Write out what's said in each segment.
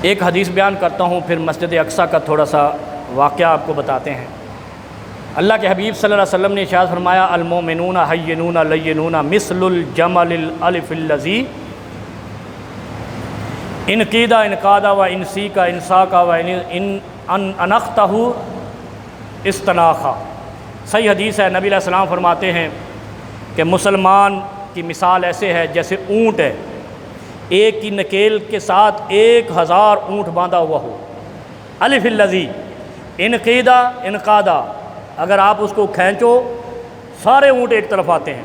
ایک حدیث بیان کرتا ہوں، پھر مسجد اقصیٰ کا تھوڑا سا واقعہ آپ کو بتاتے ہیں۔ اللہ کے حبیب صلی اللہ علیہ وسلم نے ارشاد فرمایا المؤمنون حیّنون لینون مثل الجمل الالف الذی ان قیدہ انقادہ و انسیکا انساکا و ان انختہ استناخا۔ صحیح حدیث ہے، نبی علیہ السلام فرماتے ہیں کہ مسلمان کی مثال ایسے ہے جیسے اونٹ ہے، ایک کی نکیل کے ساتھ 1000 اونٹ باندھا ہوا ہو۔ الف الذی انقیدہ انقادہ، اگر آپ اس کو کھینچو سارے اونٹ ایک طرف آتے ہیں۔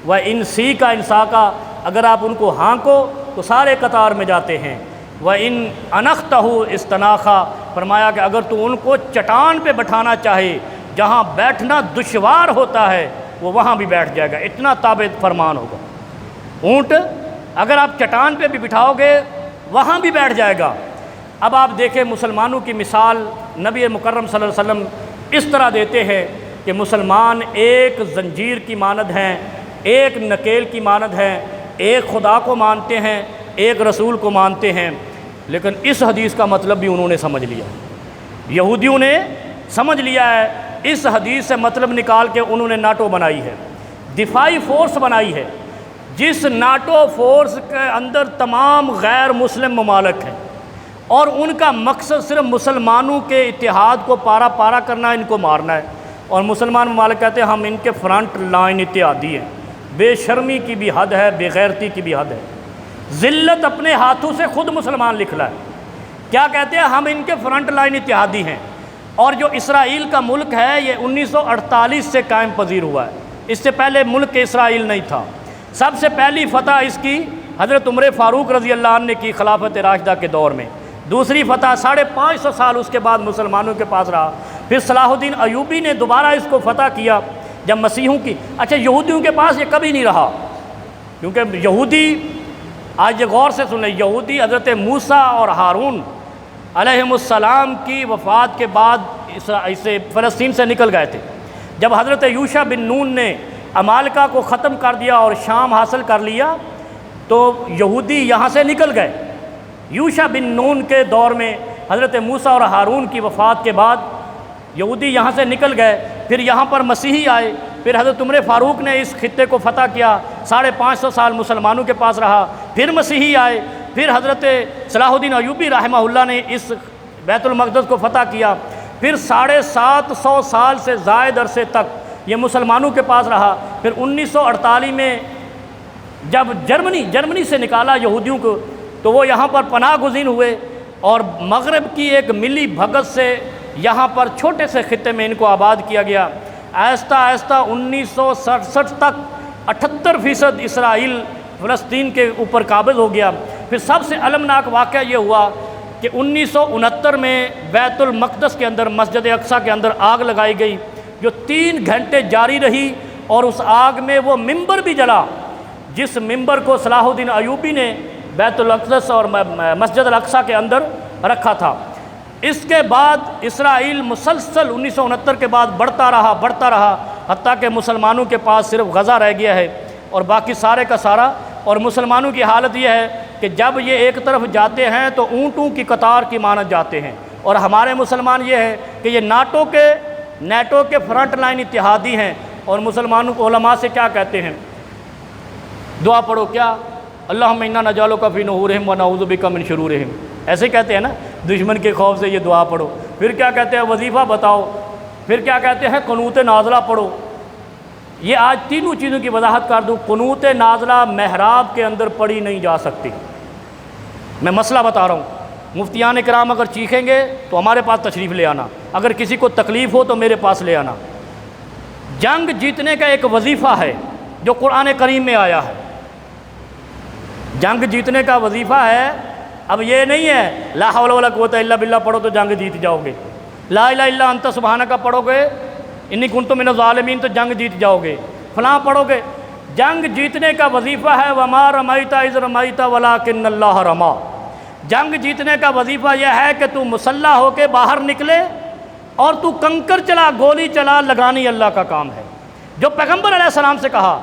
و انسیکا انساکا، اگر آپ ان کو ہانکو تو سارے قطار میں جاتے ہیں۔ و ان انختہ استناخا، فرمایا کہ اگر تو ان کو چٹان پہ بٹھانا چاہے جہاں بیٹھنا دشوار ہوتا ہے وہ وہاں بھی بیٹھ جائے گا، اتنا تابع فرمان ہوگا۔ اونٹ اگر آپ چٹان پہ بھی بٹھاؤ گے وہاں بھی بیٹھ جائے گا۔ اب آپ دیکھیں مسلمانوں کی مثال نبی مکرم صلی اللہ علیہ وسلم اس طرح دیتے ہیں کہ مسلمان ایک زنجیر کی مانند ہیں، ایک نکیل کی مانند ہیں، ایک خدا کو مانتے ہیں، ایک رسول کو مانتے ہیں۔ لیکن اس حدیث کا مطلب بھی انہوں نے سمجھ لیا، یہودیوں نے سمجھ لیا ہے۔ اس حدیث سے مطلب نکال کے انہوں نے ناٹو بنائی ہے، دفاعی فورس بنائی ہے، جس ناٹو فورس کے اندر تمام غیر مسلم ممالک ہیں، اور ان کا مقصد صرف مسلمانوں کے اتحاد کو پارا پارا کرنا، ان کو مارنا ہے۔ اور مسلمان ممالک کہتے ہیں ہم ان کے فرنٹ لائن اتحادی ہیں۔ بے شرمی کی بھی حد ہے، بے غیرتی کی بھی حد ہے۔ ذلت اپنے ہاتھوں سے خود مسلمان لکھ رہا ہے، کیا کہتے ہیں ہم ان کے فرنٹ لائن اتحادی ہیں۔ اور جو اسرائیل کا ملک ہے یہ 1948 سے قائم پذیر ہوا ہے، اس سے پہلے ملک اسرائیل نہیں تھا۔ سب سے پہلی فتح اس کی حضرت عمر فاروق رضی اللہ عنہ نے کی خلافت راشدہ کے دور میں، دوسری فتح 550 سال اس کے بعد مسلمانوں کے پاس رہا۔ پھر صلاح الدین ایوبی نے دوبارہ اس کو فتح کیا جب مسیحوں کی، اچھا یہودیوں کے پاس یہ کبھی نہیں رہا، کیونکہ یہودی آج یہ غور سے سن لیں، یہودی حضرت موسیٰ اور ہارون علیہم السلام کی وفات کے بعد اسے فلسطین سے نکل گئے تھے۔ جب حضرت یوشع بن نون نے عمالقہ کو ختم کر دیا اور شام حاصل کر لیا تو یہودی یہاں سے نکل گئے۔ یوشع بن نون کے دور میں حضرت موسیٰ اور ہارون کی وفات کے بعد یہودی یہاں سے نکل گئے، پھر یہاں پر مسیحی آئے، پھر حضرت عمر فاروق نے اس خطے کو فتح کیا، 550 سال مسلمانوں کے پاس رہا، پھر مسیحی آئے، پھر حضرت صلاح الدین ایوبی رحمہ اللہ نے اس بیت المقدس کو فتح کیا، پھر 750 سال سے زائد عرصے تک یہ مسلمانوں کے پاس رہا۔ پھر 1948 میں جب جرمنی سے نکالا یہودیوں کو تو وہ یہاں پر پناہ گزین ہوئے، اور مغرب کی ایک ملی بھگت سے یہاں پر چھوٹے سے خطے میں ان کو آباد کیا گیا۔ آہستہ آہستہ 1967 تک 78% اسرائیل فلسطین کے اوپر قابض ہو گیا۔ پھر سب سے المناک واقعہ یہ ہوا کہ 1969 میں بیت المقدس کے اندر مسجد اقصیٰ کے اندر آگ لگائی گئی جو 3 گھنٹے جاری رہی، اور اس آگ میں وہ ممبر بھی جلا جس ممبر کو صلاح الدین ایوبی نے بیت المقدس اور مسجد الاقصیٰ کے اندر رکھا تھا۔ اس کے بعد اسرائیل مسلسل 1969 کے بعد بڑھتا رہا حتیٰ کہ مسلمانوں کے پاس صرف غزہ رہ گیا ہے اور باقی سارے کا سارا۔ اور مسلمانوں کی حالت یہ ہے کہ جب یہ ایک طرف جاتے ہیں تو اونٹوں کی قطار کی مانند جاتے ہیں، اور ہمارے مسلمان یہ ہے کہ یہ نیٹو کے فرنٹ لائن اتحادی ہیں۔ اور مسلمانوں کو علماء سے کیا کہتے ہیں؟ دعا پڑھو، کیا اللہم انا نجعلک فی نحورہم ونعوذ بک من شرورہم، ایسے کہتے ہیں نا، دشمن کے خوف سے یہ دعا پڑھو۔ پھر کیا کہتے ہیں؟ وظیفہ بتاؤ۔ پھر کیا کہتے ہیں؟ قنوت نازلہ پڑھو۔ یہ آج تینوں چیزوں کی وضاحت کر دوں۔ قنوت نازلہ محراب کے اندر پڑھی نہیں جا سکتی، میں مسئلہ بتا رہا ہوں۔ مفتیان کرام اگر چیخیں گے تو ہمارے پاس تشریف لے آنا، اگر کسی کو تکلیف ہو تو میرے پاس لے آنا۔ جنگ جیتنے کا ایک وظیفہ ہے جو قرآن کریم میں آیا ہے، جنگ جیتنے کا وظیفہ ہے۔ اب یہ نہیں ہے لا حول ولا قوت الا باللہ پڑھو تو جنگ جیت جاؤ گے، لا الہ الا انت سبحانک پڑھو گے انی کنت من الظالمین تو جنگ جیت جاؤ گے، فلاں پڑھو گے۔ جنگ جیتنے کا وظیفہ ہے وما رمیت اذ رمیت ولکن اللہ رما۔ جنگ جیتنے کا وظیفہ یہ ہے کہ تو مسلح ہو کے باہر نکلے اور تو کنکر چلا، گولی چلا، لگانی اللہ کا کام ہے جو پیغمبر علیہ السلام سے کہا۔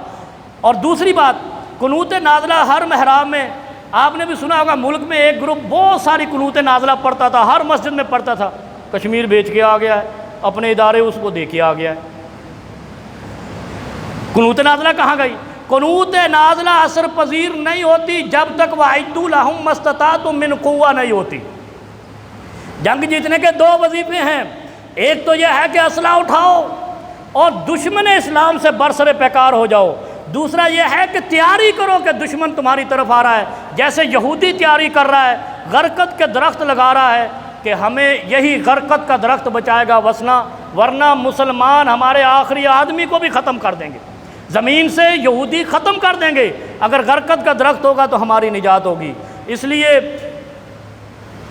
اور دوسری بات، قنوت نازلہ ہر محراب میں آپ نے بھی سنا ہوگا ملک میں ایک گروپ بہت ساری قنوت نازلہ پڑھتا تھا، ہر مسجد میں پڑھتا تھا، کشمیر بیچ کے آ گیا ہے، اپنے ادارے اس کو دے کے آ گیا ہے۔ قنوت نازلہ کہاں گئی؟ قنوت نازلہ اثر پذیر نہیں ہوتی جب تک وَأَعِدُّوا لَهُم مَّا اسْتَطَعْتُم مِّن قُوَّۃٍ نہیں ہوتی۔ جنگ جیتنے کے دو وظیفے ہیں، ایک تو یہ ہے کہ اسلحہ اٹھاؤ اور دشمن اسلام سے برسر پیکار ہو جاؤ، دوسرا یہ ہے کہ تیاری کرو کہ دشمن تمہاری طرف آ رہا ہے، جیسے یہودی تیاری کر رہا ہے، غرقت کے درخت لگا رہا ہے کہ ہمیں یہی غرقت کا درخت بچائے گا، ورنہ مسلمان ہمارے آخری آدمی کو بھی ختم کر دیں گے، زمین سے یہودی ختم کر دیں گے۔ اگر غرقت کا درخت ہوگا تو ہماری نجات ہوگی۔ اس لیے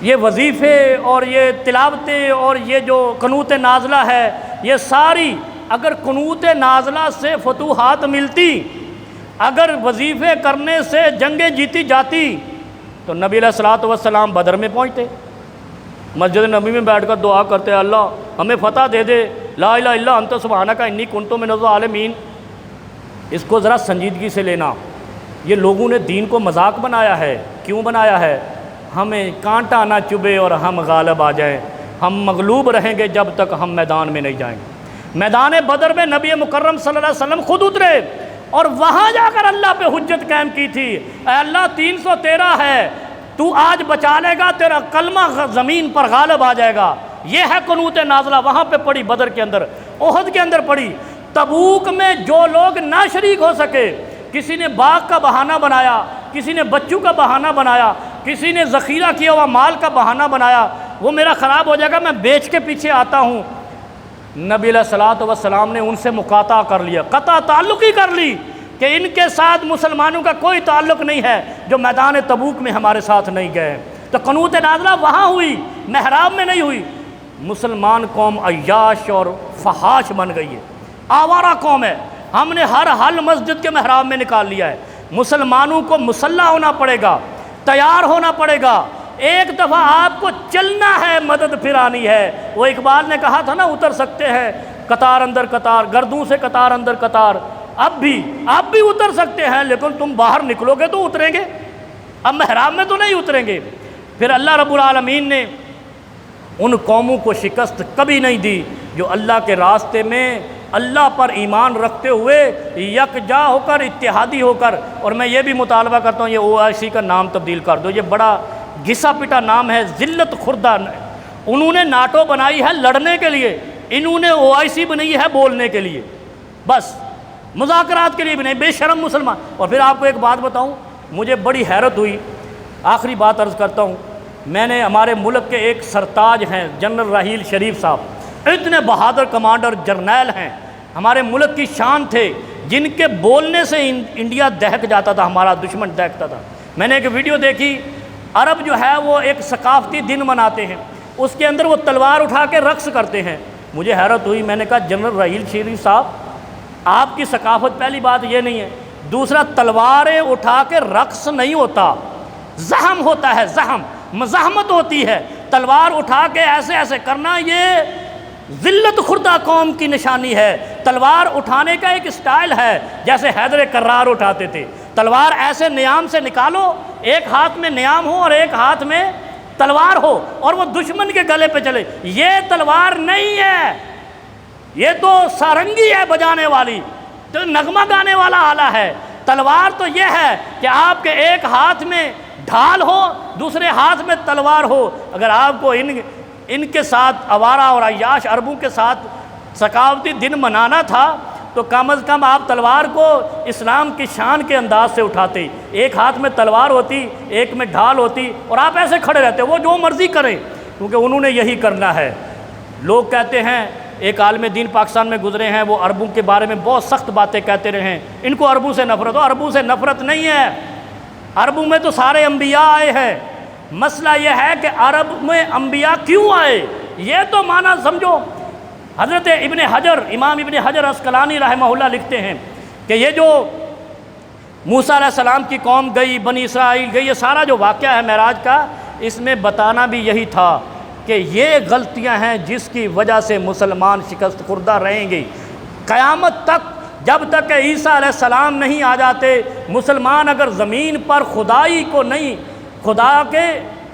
یہ وظیفے اور یہ تلاوتیں اور یہ جو قنوت نازلہ ہے، یہ ساری اگر قنوت نازلہ سے فتوحات ملتی، اگر وظیفے کرنے سے جنگیں جیتی جاتی تو نبی علیہ الصلوۃ والسلام بدر میں پہنچتے، مسجد نبی میں بیٹھ کر دعا کرتے، اللہ ہمیں فتح دے دے، لا الہ الا انت سبحانک انی کنت من الظالمین۔ اس کو ذرا سنجیدگی سے لینا۔ یہ لوگوں نے دین کو مذاق بنایا ہے۔ کیوں بنایا ہے؟ ہمیں کانٹا نہ چبھے اور ہم غالب آ جائیں، ہم مغلوب رہیں گے جب تک ہم میدان میں نہیں جائیں گے۔ میدان بدر میں نبی مکرم صلی اللہ علیہ وسلم خود اترے اور وہاں جا کر اللہ پہ حجت قائم کی تھی، اے اللہ 313 ہے، تو آج بچا لے گا، تیرا کلمہ زمین پر غالب آ جائے گا۔ یہ ہے قنوت نازلہ، وہاں پہ پڑھی، بدر کے اندر، احد کے اندر پڑھی۔ تبوک میں جو لوگ نہ شریک ہو سکے، کسی نے باغ کا بہانہ بنایا، کسی نے بچوں کا بہانہ بنایا، کسی نے ذخیرہ کیا ہوا مال کا بہانہ بنایا، وہ میرا خراب ہو جائے گا میں بیچ کے پیچھے آتا ہوں، نبی علیہ الصلوۃ والسلام نے ان سے مقاطعہ کر لیا، قطع تعلق ہی کر لی کہ ان کے ساتھ مسلمانوں کا کوئی تعلق نہیں ہے جو میدان تبوک میں ہمارے ساتھ نہیں گئے۔ تو قنوت نازلہ وہاں ہوئی، محراب میں نہیں ہوئی۔ مسلمان قوم عیاش اور فحاش بن گئی ہے، آوارہ قوم ہے۔ ہم نے ہر حل مسجد کے محراب میں نکال لیا ہے۔ مسلمانوں کو مسلح ہونا پڑے گا، تیار ہونا پڑے گا۔ ایک دفعہ آپ کو چلنا ہے، مدد پھر آنی ہے۔ وہ اقبال نے کہا تھا نا، اتر سکتے ہیں قطار اندر قطار، گردوں سے قطار اندر قطار، اب بھی اتر سکتے ہیں، لیکن تم باہر نکلو گے تو اتریں گے، اب محراب میں تو نہیں اتریں گے۔ پھر اللہ رب العالمین نے ان قوموں کو شکست کبھی نہیں دی جو اللہ کے راستے میں اللہ پر ایمان رکھتے ہوئے یکجا ہو کر، اتحادی ہو کر۔ اور میں یہ بھی مطالبہ کرتا ہوں یہ OIC کا نام تبدیل کر دو، یہ بڑا گھسا پٹا نام ہے، ذلت خوردہ۔ انہوں نے ناٹو بنائی ہے لڑنے کے لیے، انہوں نے OIC بنائی ہے بولنے کے لیے، بس مذاکرات کے لیے بھی نہیں، بے شرم مسلمان۔ اور پھر آپ کو ایک بات بتاؤں، مجھے بڑی حیرت ہوئی، آخری بات عرض کرتا ہوں، میں نے ہمارے ملک کے ایک سرتاج ہیں جنرل راحیل شریف صاحب، اتنے بہادر کمانڈر جرنیل ہیں، ہمارے ملک کی شان تھے، جن کے بولنے سے انڈیا دہک جاتا تھا، ہمارا دشمن دہکتا تھا۔ میں نے ایک ویڈیو دیکھی، عرب جو ہے وہ ایک ثقافتی دن مناتے ہیں، اس کے اندر وہ تلوار اٹھا کے رقص کرتے ہیں۔ مجھے حیرت ہوئی، میں نے کہا جنرل راحیل شریف صاحب آپ کی ثقافت پہلی بات یہ نہیں ہے، دوسرا تلواریں اٹھا کے رقص نہیں ہوتا، زحم ہوتا ہے، زحم، مزاحمت ہوتی ہے۔ تلوار اٹھا کے ایسے ایسے کرنا یہ ذلت خوردہ قوم کی نشانی ہے۔ تلوار اٹھانے کا ایک سٹائل ہے، جیسے حیدر کرار اٹھاتے تھے، تلوار ایسے نیام سے نکالو، ایک ہاتھ میں نیام ہو اور ایک ہاتھ میں تلوار ہو اور وہ دشمن کے گلے پہ چلے۔ یہ تلوار نہیں ہے، یہ تو سارنگی ہے بجانے والی، تو نغمہ گانے والا آلہ ہے۔ تلوار تو یہ ہے کہ آپ کے ایک ہاتھ میں ڈھال ہو، دوسرے ہاتھ میں تلوار ہو۔ اگر آپ کو ان کے ساتھ آوارہ اور عیاش عربوں کے ساتھ ثقافتی دن منانا تھا تو کم از کم آپ تلوار کو اسلام کی شان کے انداز سے اٹھاتے، ایک ہاتھ میں تلوار ہوتی، ایک میں ڈھال ہوتی، اور آپ ایسے کھڑے رہتے۔ وہ جو مرضی کریں، کیونکہ انہوں نے یہی کرنا ہے۔ لوگ کہتے ہیں، ایک عالم دین پاکستان میں گزرے ہیں، وہ عربوں کے بارے میں بہت سخت باتیں کہتے رہے ہیں، ان کو عربوں سے نفرت ہو۔ عربوں سے نفرت نہیں ہے، عربوں میں تو سارے انبیاء آئے ہیں۔ مسئلہ یہ ہے کہ عرب میں انبیاء کیوں آئے، یہ تو معنی سمجھو۔ حضرت ابن حجر، امام ابن حجر عسقلانی رحمہ اللہ لکھتے ہیں کہ یہ جو موسیٰ علیہ السلام کی قوم گئی، بنی اسرائیل گئی، یہ سارا جو واقعہ ہے معراج کا، اس میں بتانا بھی یہی تھا کہ یہ غلطیاں ہیں جس کی وجہ سے مسلمان شکست خوردہ رہیں گے۔ قیامت تک جب تک کہ عیسیٰ علیہ السلام نہیں آ جاتے، مسلمان اگر زمین پر خدائی کو نہیں، خدا کے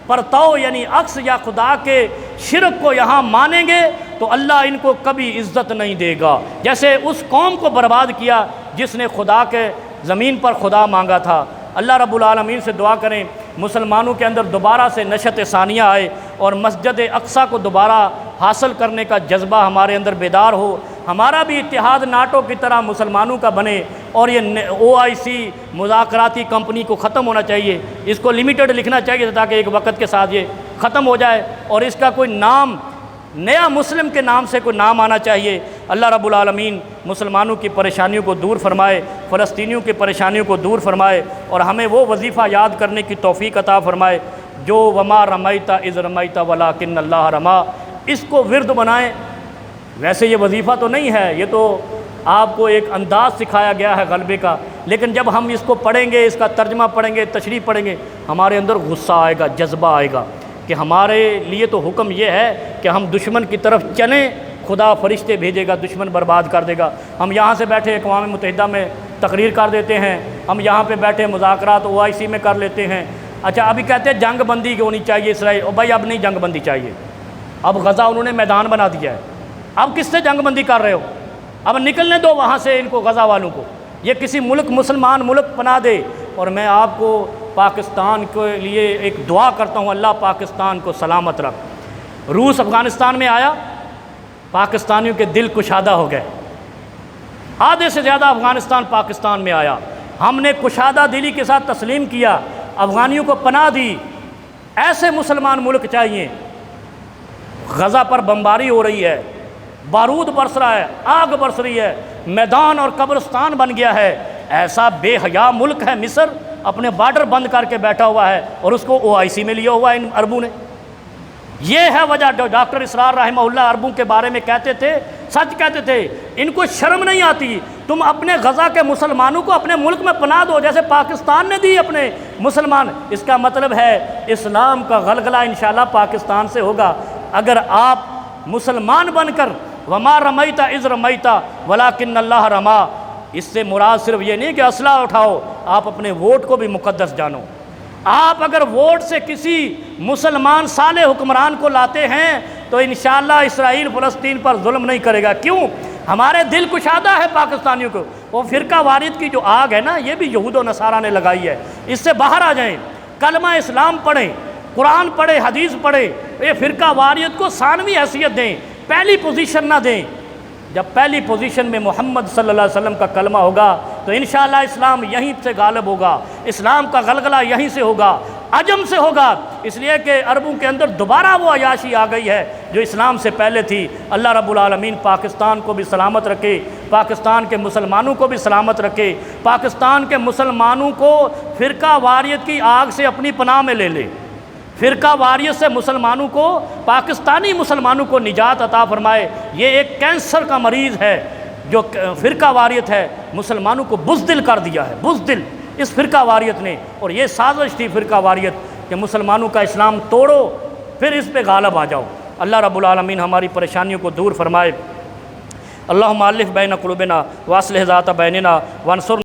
پرتو یعنی عکس یا خدا کے شرک کو یہاں مانیں گے تو اللہ ان کو کبھی عزت نہیں دے گا، جیسے اس قوم کو برباد کیا جس نے خدا کے زمین پر خدا مانگا تھا۔ اللہ رب العالمین سے دعا کریں مسلمانوں کے اندر دوبارہ سے نشأت ثانیہ آئے اور مسجد اقصیٰ کو دوبارہ حاصل کرنے کا جذبہ ہمارے اندر بیدار ہو، ہمارا بھی اتحاد ناٹو کی طرح مسلمانوں کا بنے، اور یہ OIC مذاکراتی کمپنی کو ختم ہونا چاہیے، اس کو لمیٹڈ لکھنا چاہیے تاکہ ایک وقت کے ساتھ یہ ختم ہو جائے اور اس کا کوئی نام نیا مسلم کے نام سے کوئی نام آنا چاہیے۔ اللہ رب العالمین مسلمانوں کی پریشانیوں کو دور فرمائے، فلسطینیوں کی پریشانیوں کو دور فرمائے، اور ہمیں وہ وظیفہ یاد کرنے کی توفیق عطا فرمائے جو وما رمیت اذ رمیت ولکن اللہ رما، اس کو ورد بنائیں۔ ویسے یہ وظیفہ تو نہیں ہے، یہ تو آپ کو ایک انداز سکھایا گیا ہے غلبے کا، لیکن جب ہم اس کو پڑھیں گے، اس کا ترجمہ پڑھیں گے، تشریح پڑھیں گے، ہمارے اندر غصہ آئے گا، جذبہ آئے گا کہ ہمارے لیے تو حکم یہ ہے کہ ہم دشمن کی طرف چلیں، خدا فرشتے بھیجے گا، دشمن برباد کر دے گا۔ ہم یہاں سے بیٹھے اقوام متحدہ میں تقریر کر دیتے ہیں، ہم یہاں پہ بیٹھے مذاکرات OIC میں کر لیتے ہیں، اچھا ابھی کہتے ہیں جنگ بندی ہونی چاہیے اسرائیل، اور بھائی اب نہیں جنگ بندی چاہیے، اب غزہ انہوں نے میدان بنا دیا ہے، اب کس سے جنگ بندی کر رہے ہو؟ اب نکلنے دو وہاں سے ان کو، غزہ والوں کو، یہ کسی ملک مسلمان ملک بنا دے۔ اور میں آپ کو پاکستان کے لیے ایک دعا کرتا ہوں، اللہ پاکستان کو سلامت رکھ۔ روس افغانستان میں آیا، پاکستانیوں کے دل کشادہ ہو گئے، آدھے سے زیادہ افغانستان پاکستان میں آیا، ہم نے کشادہ دلی کے ساتھ تسلیم کیا، افغانیوں کو پناہ دی۔ ایسے مسلمان ملک چاہیے۔ غزہ پر بمباری ہو رہی ہے، بارود برس رہا ہے، آگ برس رہی ہے، میدان اور قبرستان بن گیا ہے، ایسا بے حیا ملک ہے مصر، اپنے بارڈر بند کر کے بیٹھا ہوا ہے اور اس کو OIC میں لیا ہوا ہے ان عربوں نے۔ یہ ہے وجہ، ڈاکٹر اسرار رحمہ اللہ عربوں کے بارے میں کہتے تھے، سچ کہتے تھے، ان کو شرم نہیں آتی، تم اپنے غزہ کے مسلمانوں کو اپنے ملک میں پناہ دو جیسے پاکستان نے دی اپنے مسلمان۔ اس کا مطلب ہے اسلام کا غلغلہ انشاءاللہ پاکستان سے ہوگا اگر آپ مسلمان بن کر وما رمیت اذ رمیت ولکن اللہ رما۔ اس سے مراد صرف یہ نہیں کہ اسلحہ اٹھاؤ، آپ اپنے ووٹ کو بھی مقدس جانو۔ آپ اگر ووٹ سے کسی مسلمان صالح حکمران کو لاتے ہیں تو انشاءاللہ اسرائیل فلسطین پر ظلم نہیں کرے گا۔ کیوں؟ ہمارے دل کشادہ ہے پاکستانیوں کو۔ وہ فرقہ واریت کی جو آگ ہے نا، یہ بھی یہود و نصارہ نے لگائی ہے، اس سے باہر آ جائیں، کلمہ اسلام پڑھیں، قرآن پڑھیں، حدیث پڑھیں، یہ فرقہ واریت کو ثانوی حیثیت دیں، پہلی پوزیشن نہ دیں۔ جب پہلی پوزیشن میں محمد صلی اللہ علیہ وسلم کا کلمہ ہوگا تو انشاءاللہ اسلام یہیں سے غالب ہوگا، اسلام کا غلغلہ یہیں سے ہوگا، عجم سے ہوگا، اس لیے کہ عربوں کے اندر دوبارہ وہ عیاشی آ گئی ہے جو اسلام سے پہلے تھی۔ اللہ رب العالمین پاکستان کو بھی سلامت رکھے، پاکستان کے مسلمانوں کو بھی سلامت رکھے، پاکستان کے مسلمانوں کو فرقہ واریت کی آگ سے اپنی پناہ میں لے لے، فرقہ واریت سے مسلمانوں کو، پاکستانی مسلمانوں کو نجات عطا فرمائے۔ یہ ایک کینسر کا مریض ہے جو فرقہ واریت ہے، مسلمانوں کو بزدل کر دیا ہے، بزدل اس فرقہ واریت نے، اور یہ سازش تھی فرقہ واریت کہ مسلمانوں کا اسلام توڑو پھر اس پہ غالب آ جاؤ۔ اللہ رب العالمین ہماری پریشانیوں کو دور فرمائے۔ اللہم الف بین قلوبنا واصلح ذات بیننا وانصرنا